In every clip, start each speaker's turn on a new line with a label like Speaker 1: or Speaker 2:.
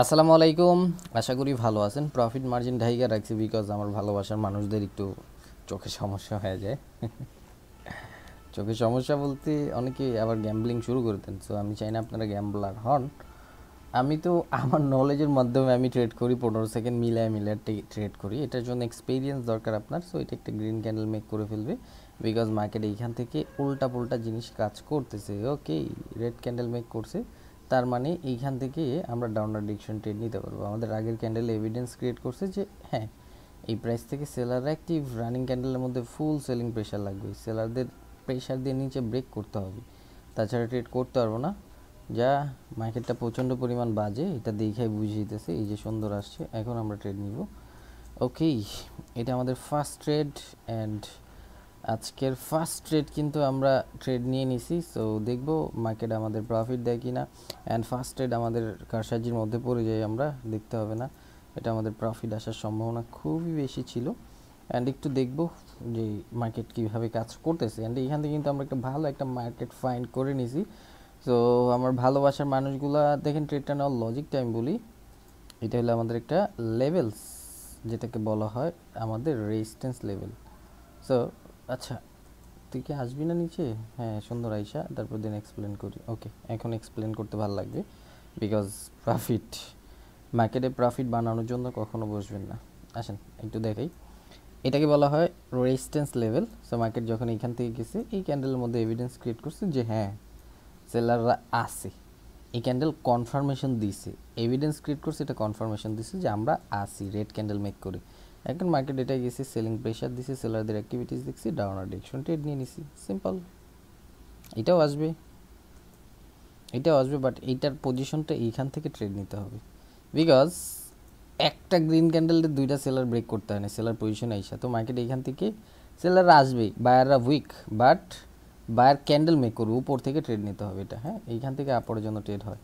Speaker 1: আসসালামু আলাইকুম। আশা করি ভালো আছেন। প্রফিট মার্জিন ঢাইকা রাখছি বিকজ আমার ভালোবাসার মানুষদের একটু চোখে সমস্যা হয়ে যায়। চোখে সমস্যা বলতে অনেকে আবার গ্যাম্বলিং শুরু করে দেন, সো আমি চাই না আপনারা গ্যাম্বলার হন। আমি তো আমার নলেজের মাধ্যমে আমি ট্রেড করি, 15 সেকেন্ড মিলায় মিলায় ট্রেড করি। এটার জন্য এক্সপিরিয়েন্স দরকার আপনার। সো এটা একটা গ্রিন ক্যান্ডেল মেক করে ফেলবে বিকজ মার্কেট এইখান থেকে উল্টা পুল্টা জিনিস কাজ করতেছে। ওকে, রেড ক্যান্ডেল মেক করছে, তার মানে এইখান থেকে আমরা ডাউনার ডিরেকশন ট্রেড নিতে পারবো। আমাদের আগের ক্যান্ডেলে এভিডেন্স ক্রিয়েট করছে যে হ্যাঁ, এই প্রাইস থেকে সেলার অ্যাক্টিভ, রানিং ক্যান্ডেলের মধ্যে ফুল সেলিং প্রেশার লাগবে, সেলারদের প্রেশার দিয়ে নিচে ব্রেক করতে হবে, তাছাড়া ট্রেড করতে পারবো না। যা মার্কেটটা প্রচণ্ড পরিমাণ বাজে, এটা দেখাই বুঝিয়েতেছে। এই যে সুন্দর আসছে, এখন আমরা ট্রেড নিব। ওকে, এটা আমাদের ফার্স্ট ট্রেড অ্যান্ড আজকের ফার্স্ট ট্রেড কিন্তু আমরা ট্রেড নিয়ে নিছি। সো দেখবো মার্কেট আমাদের প্রফিট দেয় কি না। অ্যান্ড ফার্স্ট ট্রেড আমাদের কারসাজির মধ্যে পড়ে যায়, আমরা দেখতে হবে না। এটা আমাদের প্রফিট আসার সম্ভাবনা খুবই বেশি ছিল। অ্যান্ড একটু দেখবো যে মার্কেট কীভাবে কাজ করতেছে। অ্যান্ড এইখান থেকে কিন্তু আমরা একটা ভালো একটা মার্কেট ফাইন্ড করে নিছি। সো আমার ভালোবাসার মানুষগুলা দেখেন, ট্রেডটা নেওয়ার লজিকটা আমি বলি। এটা হলো আমাদের একটা লেভেলস, যেটাকে বলা হয় আমাদের রেজিস্ট্যান্স লেভেল। সো আচ্ছা, তুই কি আসবি না নিচে? হ্যাঁ, সুন্দর আইসা, তারপর দিন এক্সপ্লেন করি। ওকে, এখন এক্সপ্লেন করতে ভালো লাগবে বিকজ প্রফিট, মার্কেটে প্রফিট বানানোর জন্য কখনো বসবেন না। আসেন একটু দেখাই। এটাকে বলা হয় রেজিস্ট্যান্স লেভেল। সো মার্কেট যখন এইখান থেকে গেছে, এই ক্যান্ডেলের মধ্যে এভিডেন্স ক্রিয়েট করছে যে হ্যাঁ, সেলাররা আছে। এই ক্যান্ডেল কনফার্মেশন দিছে, এভিডেন্স ক্রিয়েট করছে, এটা কনফার্মেশন দিছে যে আমরা আসি, রেড ক্যান্ডেল মেক করে। এখন মার্কেট এটাই গেছে, সেলিং প্রেশার দিছে, সেলারদের অ্যাক্টিভিটিস দেখছি, ডাউনার ডিরেকশন ট্রেড নিয়ে নিছি, সিম্পল। এটাও আসবে, এটাও আসবে, বাট এইটার পজিশনটা এইখান থেকে ট্রেড নিতে হবে বিকজ একটা গ্রিন ক্যান্ডেলের দুইটা সেলার ব্রেক করতে হয় না, সেলার পজিশনে আইসা। তো মার্কেট এইখান থেকে সেলাররা আসবেই, বায়াররা weak, but buyer candle make করবে, উপর থেকে ট্রেড নিতে হবে এটা। হ্যাঁ, এইখান থেকে আপরের জন্য ট্রেড হয়,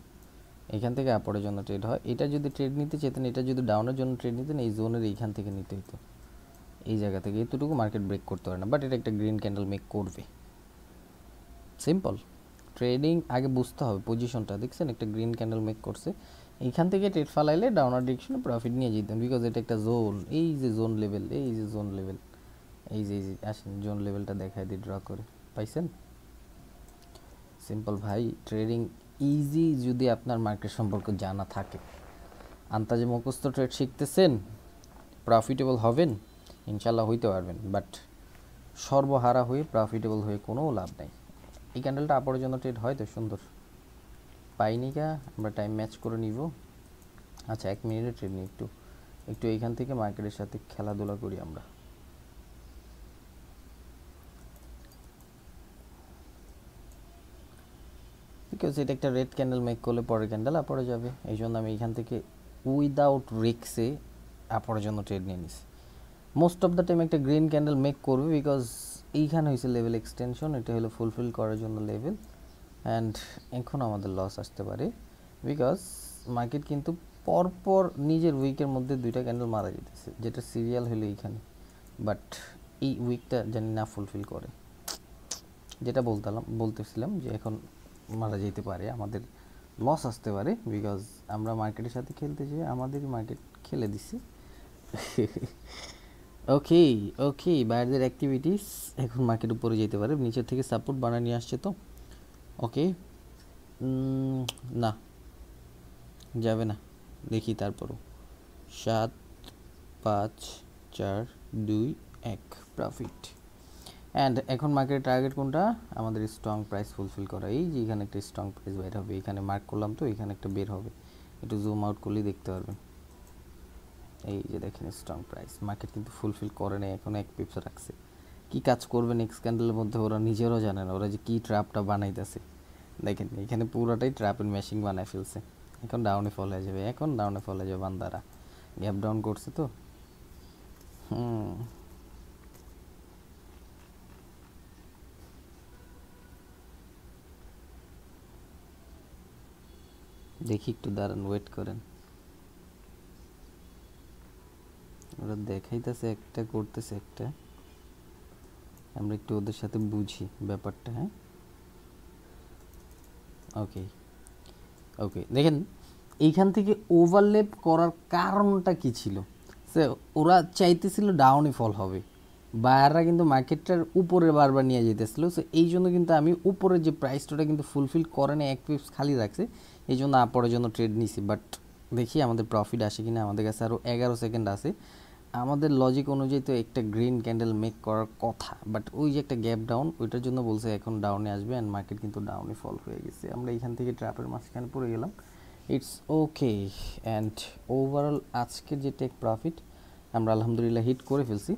Speaker 1: এখান থেকে আপরের জন্য ট্রেড হয়। এটা যদি ট্রেড নিতে চেতেন, এটা যদি ডাউনের জন্য ট্রেড নিতেন, এই জোনের এইখান থেকে নিতে হতো, এই জায়গা থেকে। এতটুকু মার্কেট ব্রেক করতে পারে না, বাট এটা একটা গ্রিন ক্যান্ডেল মেক করবে, সিম্পল। ট্রেডিং আগে বুঝতে হবে পজিশনটা। দেখছেন, একটা গ্রিন ক্যান্ডেল মেক করছে, এইখান থেকে ট্রেড ফালাইলে ডাউনার ডিরেকশনে প্রফিট নিয়ে যেতেন বিকজ এটা একটা জোন। এই যে জোন লেভেল, এই যে জোন লেভেল, এই যে আসেন জোন লেভেলটা দেখায় দিই ড্র করে, পাইছেন? সিম্পল ভাই, ট্রেডিং ইজি যদি আপনার মার্কেট সম্পর্কে জানা থাকে। আন্তাজে মুখস্থ ট্রেড শিখতেছেন, প্রফিটেবল হবেন, ইনশাল্লাহ হইতে পারবেন, বাট সর্বহারা হয়ে প্রফিটেবল হয়ে কোনো লাভ নাই। এই ক্যান্ডেলটা আপরের জন্য ট্রেড হয় তো সুন্দর পাইনি কা, আমরা টাইম ম্যাচ করে নিব। আচ্ছা, 1 মিনিটে ট্রেড নিই, একটু একটু এইখান থেকে মার্কেটের সাথে খেলাধুলা করি আমরা। বিকজ এটা একটা রেড ক্যান্ডেল মেক করলে পরের ক্যান্ডেল আপরে যাবে, এই জন্য আমি এইখান থেকে উইদাউট রিক্সে আপরের জন্য ট্রেড নিয়ে নিছি। মোস্ট অফ দ্য টাইম একটা গ্রিন ক্যান্ডেল মেক করবে বিকজ এইখানে হয়েছে লেভেল এক্সটেনশন, এটা হলো ফুলফিল করার জন্য লেভেল। অ্যান্ড এখন আমাদের লস আসতে পারে বিকজ মার্কেট কিন্তু পরপর নিজের উইকের মধ্যে দুইটা ক্যান্ডেল মারা যেতেছে, যেটা সিরিয়াল হলো এইখানে, বাট এই উইকটা জানি না ফুলফিল করে। যেটা বলতেছিলাম যে এখন মারা যেতে পারে, আমাদের লস আসতে পারে বিকজ আমরা মার্কেটের সাথে খেলতে যেয়ে আমাদেরই মার্কেট খেলে দিছি। ওকে, ওকে, বাইরের অ্যাক্টিভিটিস এখন মার্কেট উপরে যেতে পারে, নিচের থেকে সাপোর্ট বানিয়ে নিয়ে আসছে তো। ওকে, না যাবে না, দেখি তারপরও। 7, 5, 4, 2, 1 প্রফিট। অ্যান্ড এখন মার্কেটের টার্গেট কোনটা? আমাদের স্ট্রং প্রাইস ফুলফিল করা। এই যে এখানে একটা স্ট্রং প্রাইস বের হবে, এখানে মার্ক করলাম তো, এখানে একটা বের হবে, একটু জুম আউট করলেই দেখতে পারবেন। এই যে দেখেন স্ট্রং প্রাইস, মার্কেট কিন্তু ফুলফিল করে নেই, এখন 1 পিপস রাখছে। কি কাজ করবে নেক্সট ক্যান্ডেলের মধ্যে ওরা নিজেরাও জানে না, ওরা যে কী ট্র্যাপটা বানাইতেছে। দেখেন এখানে পুরোটাই ট্র্যাপের মেশিন বানায় ফেলছে। এখন ডাউনে ফল হয়ে যাবে, এখন ডাউনে ফল হয়ে যাবে, বান্দারা গ্যাপ ডাউন করছে তো। দেখি একটু দাঁড়ান, ওয়েট করেন। ওরা দেখাইতেছে একটা, করতেছে একটা, আমরা একটু ওদের সাথে বুঝি ব্যাপারটা। হ্যাঁ, ওকে, ওকে, দেখেন এইখান থেকে ওভারলেপ করার কারণটা কি ছিল? সে ওরা চাইতেছিল ডাউনই ফল হবে, বায়াররা কিন্তু মার্কেটটার উপরে বারবার নিয়ে যেতেছিল। সো এই জন্য কিন্তু আমি উপরে যে প্রাইসটা কিন্তু ফুলফিল করে না, এক পিপস খালি রাখছে, এই জন্য আপরের জন্য ট্রেড নিছি। বাট দেখি আমাদের প্রফিট আসে কিনা। আমাদের কাছে আরও 11 সেকেন্ড আছে। আমাদের লজিক অনুযায়ী তো একটা গ্রিন ক্যান্ডেল মেক করার কথা, বাট ওই যে একটা গ্যাপ ডাউন, ওইটার জন্য বলছে এখন ডাউনে আসবে, অ্যান্ড মার্কেট কিন্তু ডাউনে ফল হয়ে গেছে। আমরা এইখান থেকে ট্র্যাপের মাঝখানে পড়ে গেলাম। It's okay. অ্যান্ড ওভারঅল আজকের যে টেক প্রফিট আমরা আলহামদুলিল্লাহ হিট করে ফেলছি।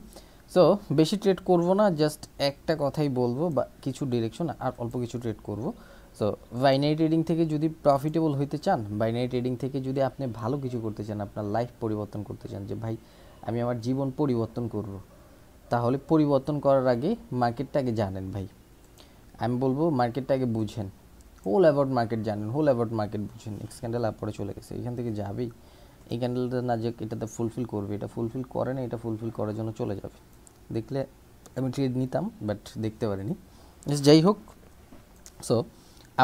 Speaker 1: সো বেশি ট্রেড করব না, জাস্ট একটা কথাই বলবো বা কিছু ডিরেকশন আর অল্প কিছু ট্রেড করব। সো বাইনারি ট্রেডিং থেকে যদি প্রফিটেবল হইতে চান, বাইনারি ট্রেডিং থেকে যদি আপনি ভালো কিছু করতে চান, আপনার লাইফ পরিবর্তন করতে চান, যে ভাই আমি আমার জীবন পরিবর্তন করব, তাহলে পরিবর্তন করার আগে মার্কেটটাকে জানেন ভাই। আমি বলবো মার্কেটটাকে বুঝেন, হোল অ্যাবাউট মার্কেট জানেন, হোল অ্যাবাউট মার্কেট বুঝেন। নেক্সট ক্যান্ডেল আপরে চলে গেছে, এখান থেকে যাবেই। এই ক্যান্ডেলটা না যে এটাতে ফুলফিল করবে, এটা ফুলফিল করে না, এটা ফুলফিল করার জন্য চলে যাবে। দেখলে আমি ট্রেড নিতাম, বাট দেখতে পারিনি। যাই হোক, সো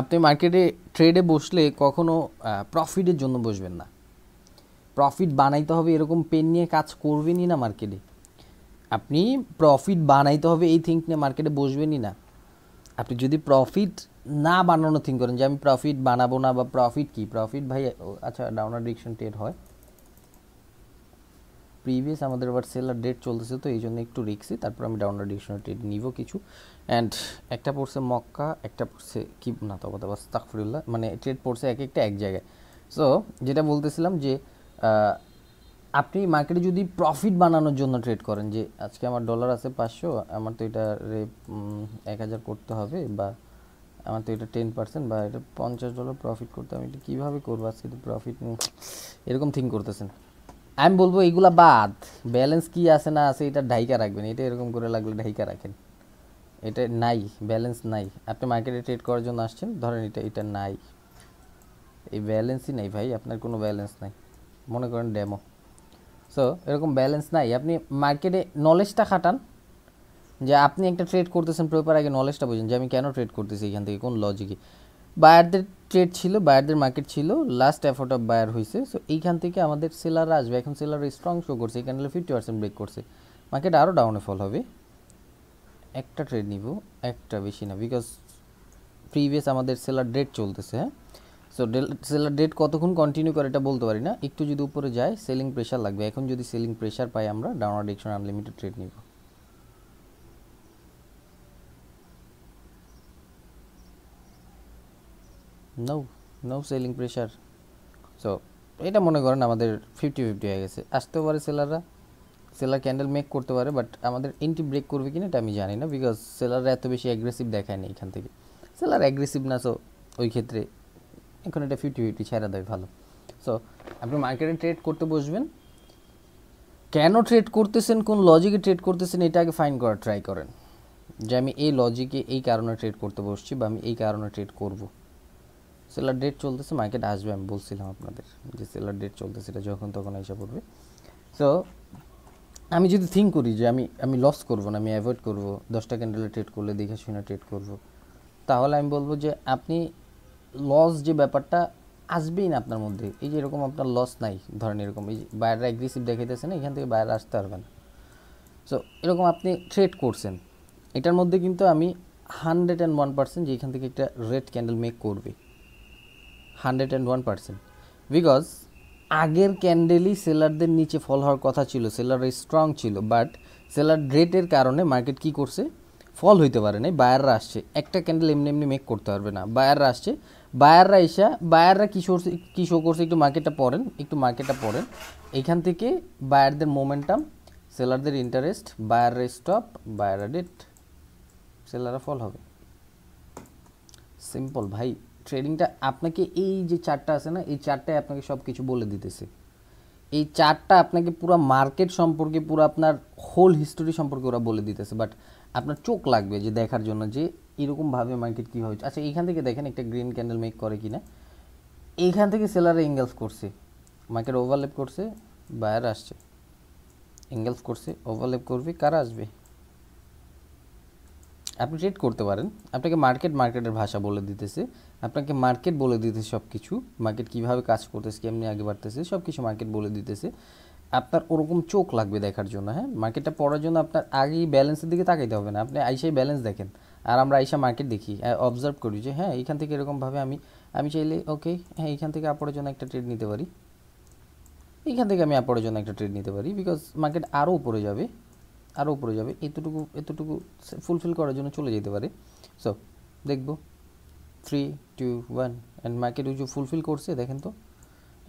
Speaker 1: আপনি মার্কেটে ট্রেডে বসলে কখনো প্রফিটের জন্য বসবেন না। প্রফিট বানাইতে হবে এরকম পেন নিয়ে কাজ করবেনই না মার্কেটে। আপনি প্রফিট বানাইতে হবে এই থিঙ্ক নিয়ে মার্কেটে বসবেনই না। আপনি যদি প্রফিট না বানানো থিঙ্ক করেন যে আমি প্রফিট বানাবো না, বা প্রফিট কি, প্রফিট ভাই আচ্ছা ডাউনার ডিরেকশন ট্রেড হয়। প্রিভিয়াস আমাদের আবার সেলার ডেট চলতেছে, তো এই জন্য একটু রিক্সি, তারপর আমি ডাউনার ডিরেকশন ট্রেড নিব কিছু। অ্যান্ড একটা পড়ছে মক্কা, একটা পড়ছে কি না, তবে আস্তাগফিরুল্লাহ, মানে ট্রেড পড়ছে এক একটা এক জায়গায়। সো যেটা বলতেছিলাম যে আপনি মার্কেটে যদি প্রফিট বানানোর জন্য ট্রেড করেন, যে আজকে আমার ডলার আছে 500, আমার তো এটা 1000 করতে হবে, বা আমার তো এটা 10% বা এটা $50 প্রফিট করতে, আমি এটা কীভাবে করবো, আজকে তো প্রফিট নেই, এরকম থিঙ্ক করতেছেন। আমি বলবো এইগুলা বাদ, ব্যালেন্স কি আছে না আছে এটা ঢাইকা রাখবেন। এটা এরকম করে লাগলে ঢাইকা রাখেন, এটা নাই, ব্যালেন্স নাই। আপনি মার্কেটে ট্রেড করার জন্য আসছেন, ধরেন এটা নাই, এই ব্যালেন্সই নাই ভাই, আপনার কোনো ব্যালেন্স নাই, মনে করেন ডেমো। সো এরকম ব্যালেন্স নাই, আপনি মার্কেটে নলেজটা খাটান, যে আপনি একটা ট্রেড করতেছেন প্রপার, আগে নলেজটা বুঝেন যে আমি কেন ট্রেড করতেছি, এখান থেকে কোন লজিকে। বায়ারদের ট্রেড ছিল, বায়ারদের মার্কেট ছিল, লাস্ট এফোর্ট অফ বায়ার হয়েছে। সো এইখান থেকে আমাদের সেলাররা আসবে, এখন সেলাররা স্ট্রং শো করছে, এই ক্যান্ডেলে 50% ব্রেক করছে, মার্কেট আরও ডাউনে ফল হবে। একটা ট্রেড নিব, একটা বেশি না, বিকজ প্রিভিয়াস আমাদের সেলার ডেট চলতেছে। হ্যাঁ, সো সেলার ডেট কতক্ষণ কন্টিনিউ করে এটা বলতে পারি না, একটু যদি উপরে যায় সেলিং প্রেশার লাগবে। এখন যদি সেলিং প্রেশার পাই আমরা, ডাউনার ডিরেকশন আনলিমিটেড ট্রেড নিব। No selling pressure. সো এটা মনে করেন আমাদের 50-50 হয়ে গেছে। আসতেও পারে সেলাররা, সেলার ক্যান্ডেল মেক করতে পারে, বাট আমাদের এন্টি ব্রেক করবে কিনা এটা আমি জানি না, বিকজ সেলাররা এত বেশি অ্যাগ্রেসিভ দেখায় না এখান থেকে, সেলার অ্যাগ্রেসিভ না। সো ওই ক্ষেত্রে এখন এটা 50-50 ছেড়া দেয় ভালো। সো আপনি মার্কেটে ট্রেড করতে বসবেন, কেন ট্রেড করতেছেন, কোন লজিকে ট্রেড করতেছেন, এটা আগে ফাইন্ড করার ট্রাই করেন, যে আমি এই লজিকে এই কারণে ট্রেড করতে বসছি, বা আমি এই কারণে ট্রেড করব। সেলার ডেট চলতেছে, মার্কেট আসবে, আমি বলছিলাম আপনাদের যে সেলার ডেট চলতেছে, এটা যখন তখন এসে পড়বে। সো আমি যদি থিঙ্ক করি যে আমি লস করবো না, আমি অ্যাভয়েড করবো, 10টা ক্যান্ডেলে ট্রেড করলে দেখে শুনে ট্রেড করব, তাহলে আমি বলবো যে আপনি লস যে ব্যাপারটা আসবেই না আপনার মধ্যে। এই যে এরকম আপনার লস নাই, ধরেন এরকম এই যে বায়াররা অ্যাগ্রেসিভ দেখাইতেছে না, এখান থেকে বায়ার আসতে পারবে না। সো এরকম আপনি ট্রেড করছেন, এটার মধ্যে কিন্তু আমি 101% যে এখান থেকে একটা রেড ক্যান্ডেল মেক করবে, 101%, বিকজ আগের ক্যান্ডেলই সেলারদের নিচে ফল হওয়ার কথা ছিল, সেলার স্ট্রং ছিল, বাট সেলার রেটের কারণে মার্কেট কি করছে, ফল হইতে পারে নাই। বায়াররা আসছে, একটা ক্যান্ডেল এমনি এমনি মেক করতে পারবে না, বায়াররা আসছে, বায়াররা এসে বায়াররা কী শো করছে, একটু মার্কেটটা পড়েন, এইখান থেকে বায়ারদের মোমেন্টাম, সেলারদের ইন্টারেস্ট, বায়াররা স্টপ, বায়াররা ডেট, সেলাররা ফল হবে। সিম্পল ভাই, ট্রেডিংটা আপনাকে এই যে চার্টটা আছে না, এই চার্টটাই আপনাকে সব কিছু বলে দিতেছে। এই চার্টটা আপনাকে পুরো মার্কেট সম্পর্কে, পুরো আপনার হোল হিস্টোরি সম্পর্কে ওরা বলে দিতেছে, বাট আপনার চোখ লাগবে যে দেখার জন্য যে এরকমভাবে মার্কেট কী হয়েছে। আচ্ছা এইখান থেকে দেখেন একটা গ্রিন ক্যান্ডেল মেক করে কিনা, এইখান থেকে সেলারে এঙ্গেলস করছে, মার্কেট ওভারলেপ করছে, বায়ার আসছে, এঙ্গেলস করছে, ওভারলেপ করবে, কারা আসবে। আপনি ট্রেড করতে পারেন, আপনাকে মার্কেটের ভাষা বলে দিতেছে, আপনাকে মার্কেট বলে দিতেছে সব কিছু, মার্কেট কীভাবে কাজ করতেছে, কেমনি আগে বাড়তেছে, সব কিছু মার্কেট বলে দিতেছে। আপনার ওরকম চোখ লাগবে দেখার জন্য। হ্যাঁ, মার্কেটটা পড়ার জন্য আপনার আগেই ব্যালেন্সের দিকে তাকাইতে হবে না, আপনি আইসাই ব্যালেন্স দেখেন। আর আমরা আইসা মার্কেট দেখি, অবজার্ভ করি যে হ্যাঁ এইখান থেকে এরকমভাবে আমি চাইলে ওকে হ্যাঁ এইখান থেকে আপরের জন্য একটা ট্রেড নিতে পারি, এইখান থেকে আমি আপরের জন্য একটা ট্রেড নিতে পারি, বিকজ মার্কেট আরও উপরে যাবে, আরও উপরে যাবে, এতটুকু ফুলফিল করার জন্য চলে যেতে পারে। সো দেখবো 3 2 1 অ্যান্ড মার্কেট উইচ ফুলফিল করছে দেখেন তো,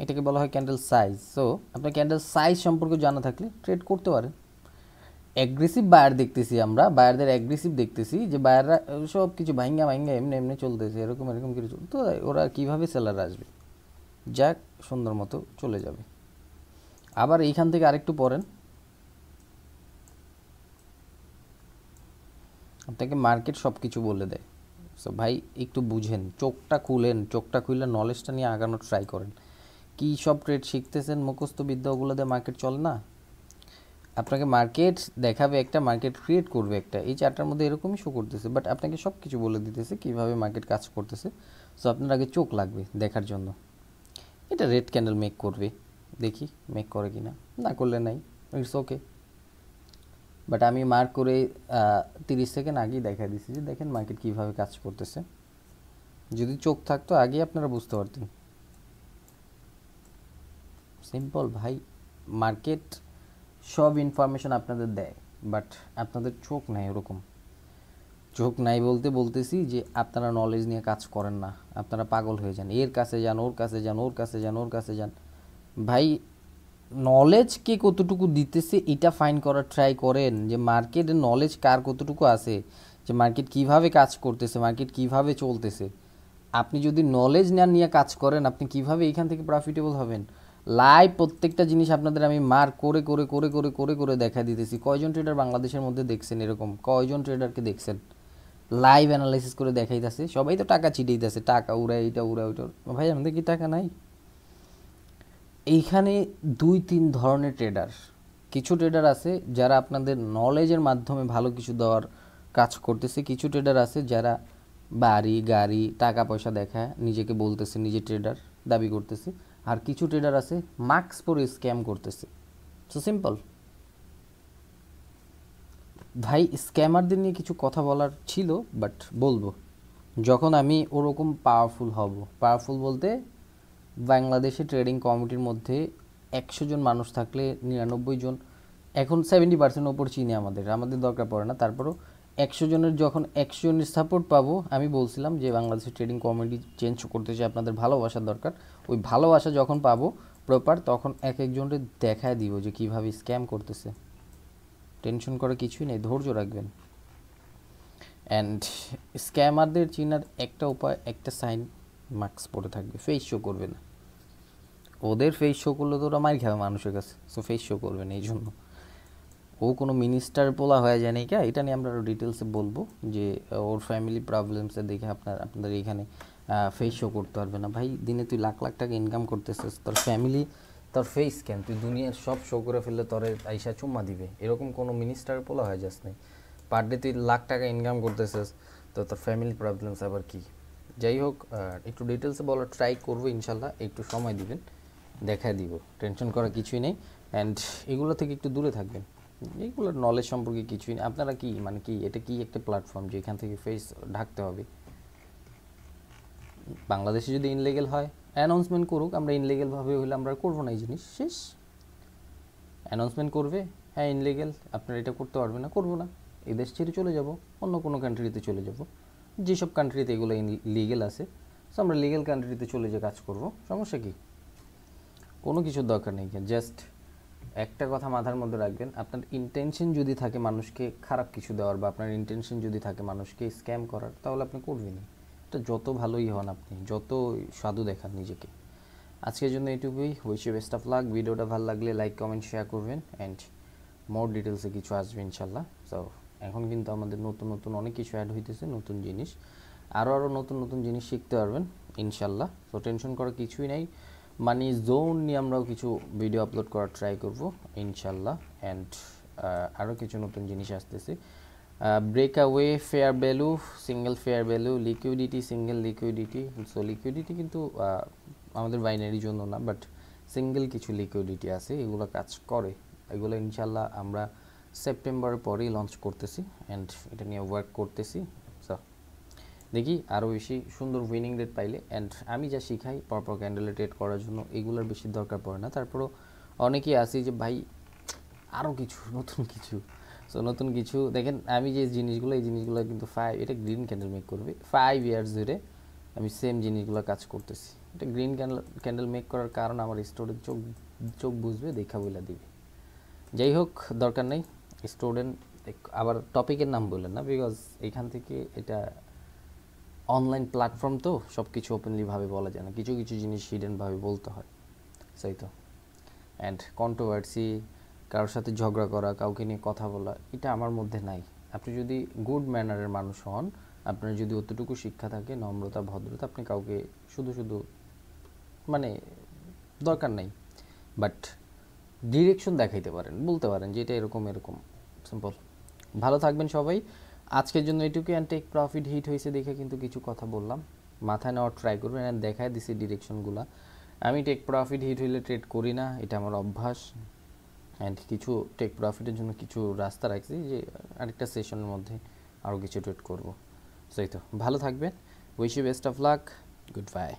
Speaker 1: এটাকে বলা হয় ক্যান্ডেল সাইজ। সো আপনার ক্যান্ডেল সাইজ সম্পর্কে জানা থাকলে ট্রেড করতে পারেন। অ্যাগ্রেসিভ বায়ার দেখতেছি আমরা, বায়ারদের অ্যাগ্রেসিভ দেখতেছি যে বায়াররা সব কিছু ভাঙ্গা এমনি এমনি চলতেছে, এরকম কিছু তো ওরা কীভাবে সেলার আসবে, যাক সুন্দর মতো চলে যাবে। আবার এইখান থেকে আরেকটু পড়েন, আপনাকে মার্কেট সব কিছু বলে দেয়। সো ভাই একটু বুঝেন, চোখটা খুলে নলেজটা নিয়ে আগানোর ট্রাই করেন। কী সব ট্রেড শিখতেছেন মুখস্থ বিদ্যা, ওগুলো দিয়ে মার্কেট চলে না। আপনাকে মার্কেট দেখাবে একটা, মার্কেট ক্রিয়েট করবে একটা, এই চারটার মধ্যে এরকমই শো করতেছে, বাট আপনাকে সব কিছু বলে দিতেছে কীভাবে মার্কেট কাজ করতেছে। সো আপনার আগে চোখ লাগবে দেখার জন্য। এটা রেড ক্যান্ডেল মেক করবে, দেখি মেক করে কি না করলে নাই, ইটস ওকে। বাট আমি মার্ক করে 30 সেকেন্ড আগেই দেখা দিচ্ছি যে দেখেন মার্কেট কীভাবে কাজ করতেছে। যদি চোখ থাকতো আগেই আপনারা বুঝতে পারতেন। সিম্পল ভাই, মার্কেট সব ইনফরমেশন আপনাদের দেয়, বাট আপনাদের চোখ নাই। ওরকম চোখ নাই বলতেছি যে আপনারা নলেজ নিয়ে কাজ করেন না, আপনারা পাগল হয়ে যান, এর কাছে যান, ওর কাছে যান, ওর কাছে যান, ওর কাছে যান। ভাই নলেজ কে কতটুকু দিতেছে এটা ফাইন্ড করার ট্রাই করেন, যে মার্কেটের নলেজ কার কতটুকু আছে, যে মার্কেট কিভাবে কাজ করতেছে, মার্কেট কিভাবে চলতেছে। আপনি যদি নলেজ নিয়ে কাজ করেন, আপনি কিভাবে এইখান থেকে প্রফিটেবল হবেন। লাইভ প্রত্যেকটা জিনিস আপনাদের আমি মার্ক করে করে করে করে করে করে দেখা দিতেছি। কয়জন ট্রেডার বাংলাদেশের মধ্যে দেখছেন এরকম, কয়জন ট্রেডারকে দেখছেন লাইভ অ্যানালাইসিস করে দেখাইতেছে? সবাই তো টাকা চিটাইতেছে, টাকা উড়ায়, এটা উড়ায়, ওইটা। ভাই আমাদের কি টাকা নাই? এইখানে 2-3 ধরনের ট্রেডার, কিছু ট্রেডার আছে যারা আপনাদের নলেজের মাধ্যমে ভালো কিছু দেওয়ার কাজ করতেছে, কিছু ট্রেডার আছে যারা বাড়ি গাড়ি টাকা পয়সা দেখায় নিজেকে বলতেছে নিজে ট্রেডার দাবি করতেছে, আর কিছু ট্রেডার আছে মাস্ক পরে স্ক্যাম করতেছে। সো সিম্পল ভাই, স্ক্যামারদের নিয়ে কিছু কথা বলার ছিল, বাট বলবো যখন আমি ওরকম পাওয়ারফুল হব। পাওয়ারফুল বলতে বাংলাদেশে ট্রেডিং কমিটির মধ্যে 100 জন মানুষ থাকলে 99 জন, এখন 70% ওপর চিনি, আমাদের দরকার পড়ে না, তারপরও 100 জনের যখন 100 জনের সাপোর্ট পাবো, আমি বলছিলাম যে বাংলাদেশের ট্রেডিং কমিটি চেঞ্জ করতে চাই, আপনাদের ভালোবাসার দরকার। ওই ভালোবাসা যখন পাবো প্রপার, তখন এক একজনকে দেখায় দিব যে কীভাবে স্ক্যাম করতেছে। টেনশন করার কিছুই নেই, ধৈর্য রাখবেন। অ্যান্ড স্ক্যামারদের চিনার একটা উপায়, একটা সাইন, মাস্ক পরে থাকবে, ফেস শো করবে না। ওদের ফেস শো করলে তো ওরা মার খাবে মানুষের কাছে, সো ফেস শো করবে না। এই জন্য ও কোনো মিনিস্টার পোলা হয়ে যায় নাকি, এটা নিয়ে আমরা আরও ডিটেলসে বলবো, যে ওর ফ্যামিলি প্রবলেমসে দেখে আপনাদের এইখানে ফেস শো করতে পারবে না। ভাই দিনে তুই লাখ লাখ টাকা ইনকাম করতেছিস, তোর ফ্যামিলি তোর ফেস কেন, তুই দুনিয়ার সব শো করে ফেললে তোর আইসা চুম্মা দিবে, এরকম কোনো মিনিস্টার পোলা হয়ে যাস নাই। পার ডে তুই লাখ টাকা ইনকাম করতেছিস, তো তোর ফ্যামিলি প্রবলেমস আবার কি। যাই হোক, একটু ডিটেলসে বলার ট্রাই করবো ইনশাল্লাহ, একটু সময় দিবেন, দেখায় দিব, টেনশন করার কিছুই নেই। অ্যান্ড এগুলো থেকে একটু দূরে থাকবেন, এইগুলোর নলেজ সম্পর্কে কিছুই নেই। আপনারা কি মানে কি, এটা কি একটা প্ল্যাটফর্ম যে এখান থেকে ফেস ঢাকতে হবে? বাংলাদেশে যদি ইনলিগেল হয় অ্যানাউন্সমেন্ট করুক, আমরা ইনলিগেলভাবে হইলে আমরা করবো না, এই জিনিস শেষ। অ্যানাউন্সমেন্ট করবে হ্যাঁ ইনলিগেল, আপনারা এটা করতে পারবে না, করবো না, এই দেশ ছেড়ে চলে যাব, অন্য কোনো কান্ট্রিতে চলে যাব, যেসব কান্ট্রিতে এগুলো লিগেল আছে। সো আমরা লিগেল কান্ট্রিতে চলে যে কাজ করব, সমস্যা কি? কোনো কিছুর দরকার নেই। জাস্ট একটা কথা মাথার মধ্যে রাখবেন, আপনার ইন্টেনশন যদি থাকে মানুষকে খারাপ কিছু দেওয়ার, বা আপনার ইন্টেনশন যদি থাকে মানুষকে স্ক্যাম করার, তাহলে আপনি করবেনই। এটা যত ভালোই হন আপনি, যত সাধু দেখান নিজেকে। আজকের জন্য এইটুকুই, wish you best of luck. ভিডিওটা ভালো লাগলে লাইক কমেন্ট শেয়ার করবেন, অ্যান্ড মোর ডিটেলসে কিছু আসবে ইনশাল্লাহ। সো এখন কিন্তু আমাদের নতুন নতুন অনেক কিছু অ্যাড হইতেছে, নতুন জিনিস, আরও নতুন নতুন জিনিস শিখতে পারবেন ইনশাল্লাহ। সো টেনশন করার কিছুই নাই। মানি জোন নিয়ে আমরাও কিছু ভিডিও আপলোড করার ট্রাই করব ইনশাল্লাহ, অ্যান্ড আরও কিছু নতুন জিনিস আসতেছে। Breakaway, fair value, single fair value, liquidity, single liquidity. So liquidity কিন্তু আমাদের বাইনারির জন্য না, বাট সিঙ্গেল কিছু লিকুইডিটি আছে, এগুলো কাজ করে। এগুলো ইনশাল্লাহ আমরা সেপ্টেম্বরের পরেই লঞ্চ করতেছি অ্যান্ড এটা নিয়ে ওয়ার্ক করতেছি। সো দেখি আরও বেশি সুন্দর উইনিং রেট পাইলে। অ্যান্ড আমি যা শিখাই পরপর ক্যান্ডেলে ট্রেড করার জন্য, এগুলোর বেশি দরকার পড়ে না। তারপরও অনেকেই আসি যে ভাই আরও কিছু নতুন কিছু। সো নতুন কিছু দেখেন, আমি যে জিনিসগুলো, এই জিনিসগুলো কিন্তু এটা গ্রিন ক্যান্ডেল মেক করবে 5 ইয়ার্স ধরে। আমি সেম জিনিসগুলো কাজ করতেছি। এটা গ্রিন ক্যান্ডেল মেক করার কারণ আমার স্টুডেন্ট চোখ বুঝবে, দেখা বইলা দিবে। যাই হোক, দরকার নেই স্টুডেন্ট। আবার টপিকের নাম বললেন না, বিকজ এখান থেকে এটা অনলাইন প্ল্যাটফর্ম, তো সব কিছু ওপেনলিভাবে বলা যায় না, কিছু কিছু জিনিস হিডেনভাবে বলতে হয়। সেই তো। অ্যান্ড কন্ট্রোভার্সি, কারোর সাথে ঝগড়া করা, কাউকে নিয়ে কথা বলা, এটা আমার মধ্যে নাই। আপনি যদি গুড ম্যানারের মানুষ হন, আপনার যদি অতটুকু শিক্ষা থাকে, নম্রতা, ভদ্রতা, আপনি কাউকে শুধু শুধু মানে দরকার নাই, বাট ডিরেকশন দেখাইতে পারেন, বলতে পারেন যে এটা এরকম এরকম, সিম্পল। ভালো থাকবেন সবাই। আজকের জন্য এটুকু। অ্যান্ড টেক প্রফিট হিট হয়েছে দেখে কিন্তু কিছু কথা বললাম, মাথায় নেওয়ার ট্রাই করবেন। অ্যান্ড দেখায় দিছি ডিরেকশনগুলো। আমি টেক প্রফিট হিট হইলে ট্রেড করি না, এটা আমার অভ্যাস। অ্যান্ড কিছু টেক প্রফিটের জন্য কিছু রাস্তা রাখছি, যে আরেকটা সেশনের মধ্যে আরও কিছু ট্রেড করব। সেই তো, ভালো থাকবেন। Wish you best of luck. Good by.